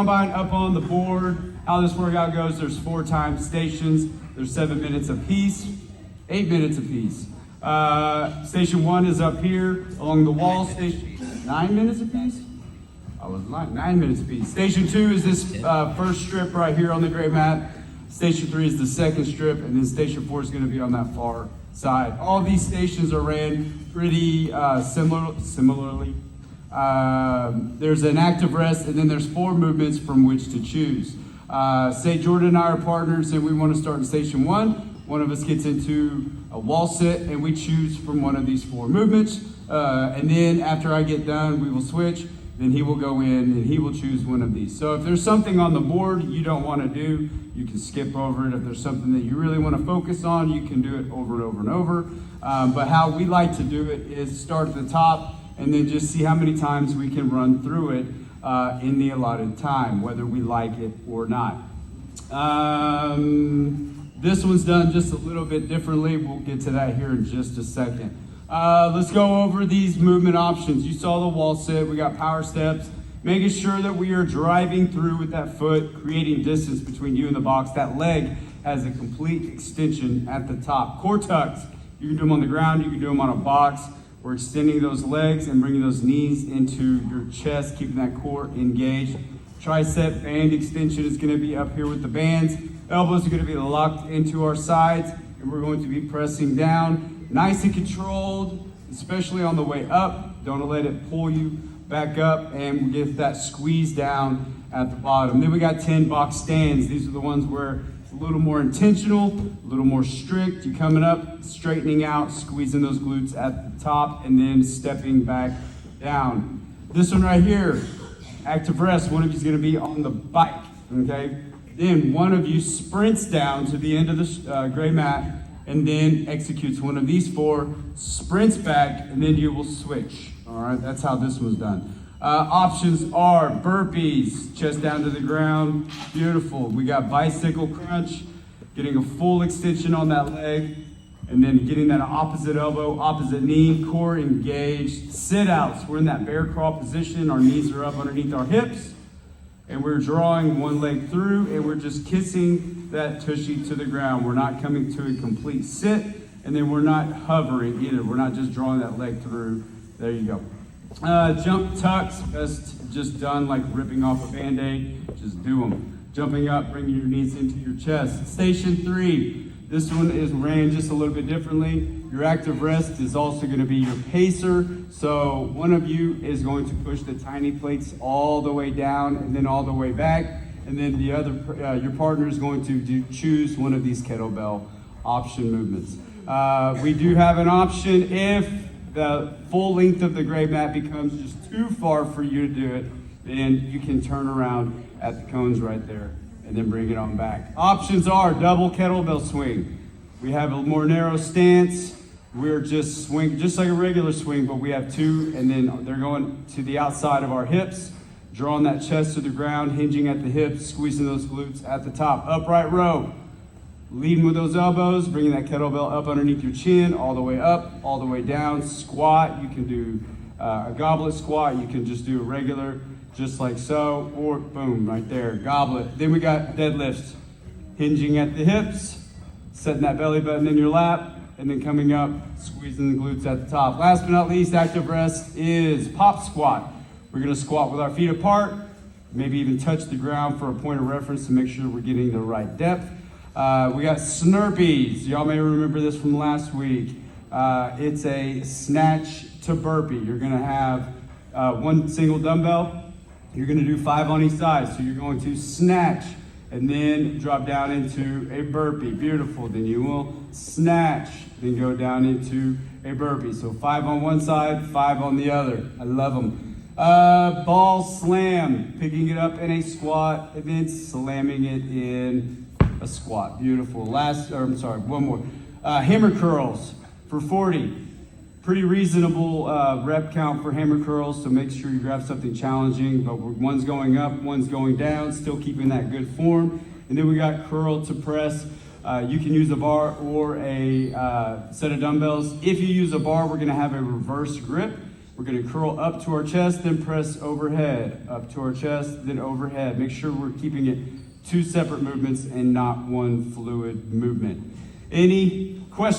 Combine up on the board. How this workout goes, there's 4 time stations. There's 7 minutes apiece, 8 minutes apiece. Station 1 is up here along the wall. Station 9 minutes apiece? I was lying, 9 minutes apiece. Station 2 is this first strip right here on the gray mat. Station 3 is the second strip, and then Station 4 is going to be on that far side. All these stations are ran pretty similarly. There's an active rest, and then there's 4 movements from which to choose. Say Jordan and I are partners, and we want to start in Station 1. One of us gets into a wall sit, and we choose from one of these 4 movements. And then after I get done, we will switch. Then he will go in and he will choose one of these. So if there's something on the board you don't want to do, you can skip over it. If there's something that you really want to focus on, you can do it over and over and over. But how we like to do it is start at the top and then just see how many times we can run through it in the allotted time, whether we like it or not. This one's done just a little bit differently. We'll get to that here in just a second. Let's go over these movement options. You saw the wall sit. We got power steps, making sure that we are driving through with that foot, creating distance between you and the box. That leg has a complete extension at the top. Core tucks. You can do them on the ground. You can do them on a box. We're extending those legs and bringing those knees into your chest, keeping that core engaged. Tricep band extension is going to be up here with the bands. Elbows are going to be locked into our sides, and we're going to be pressing down. Nice and controlled, especially on the way up. Don't let it pull you back up, and we get that squeeze down at the bottom. Then we got 10 box stands. These are the ones where it's a little more intentional, a little more strict. You're coming up, straightening out, squeezing those glutes at the top, and then stepping back down. This one right here, active rest. One of you is going to be on the bike, okay? Then one of you sprints down to the end of the gray mat, and then executes one of these 4, sprints back, and then you will switch. All right, that's how this was done. Options are burpees, chest down to the ground, beautiful. We got bicycle crunch, getting a full extension on that leg, and then getting that opposite elbow, opposite knee, core engaged. Sit-outs, we're in that bear crawl position, our knees are up underneath our hips, and we're drawing one leg through, and we're just kissing that tushy to the ground. We're not coming to a complete sit, and then we're not hovering either. We're not just drawing that leg through. There you go. Jump tucks, best just done like ripping off a Band-Aid. Just do them. Jumping up, bringing your knees into your chest. Station 3. This one is ran just a little bit differently. Your active rest is also going to be your pacer. So one of you is going to push the tiny plates all the way down and then all the way back. And then the other, your partner is going to choose one of these kettlebell option movements. We do have an option if the full length of the gray mat becomes just too far for you to do it, then you can turn around at the cones right there and then bring it on back. Options are double kettlebell swing. We have a more narrow stance. We're just swing, just like a regular swing, but we have 2, and then they're going to the outside of our hips, drawing that chest to the ground, hinging at the hips, squeezing those glutes at the top. Upright row, leading with those elbows, bringing that kettlebell up underneath your chin, all the way up, all the way down. Squat, you can do a goblet squat. You can just do a regular, just like so, or boom, right there, goblet. Then we got deadlifts, hinging at the hips, setting that belly button in your lap, and then coming up, squeezing the glutes at the top. Last but not least, active rest is pop squat. We're gonna squat with our feet apart, maybe even touch the ground for a point of reference to make sure we're getting the right depth. We got Snurpees. Y'all may remember this from last week. It's a snatch to burpee. You're gonna have one single dumbbell. You're gonna do 5 on each side. So you're going to snatch and then drop down into a burpee. Beautiful. Then you will snatch, then go down into a burpee. So 5 on one side, 5 on the other. I love them. Ball slam, picking it up in a squat and then slamming it in a squat. Beautiful. One more. Hammer curls for 40. Pretty reasonable rep count for hammer curls, so make sure you grab something challenging, but one's going up, one's going down, still keeping that good form. And then we got curl to press. You can use a bar or a set of dumbbells. If you use a bar, we're gonna have a reverse grip. We're going to curl up to our chest, then press overhead. Up to our chest, then overhead. Make sure we're keeping it 2 separate movements and not one fluid movement. Any questions?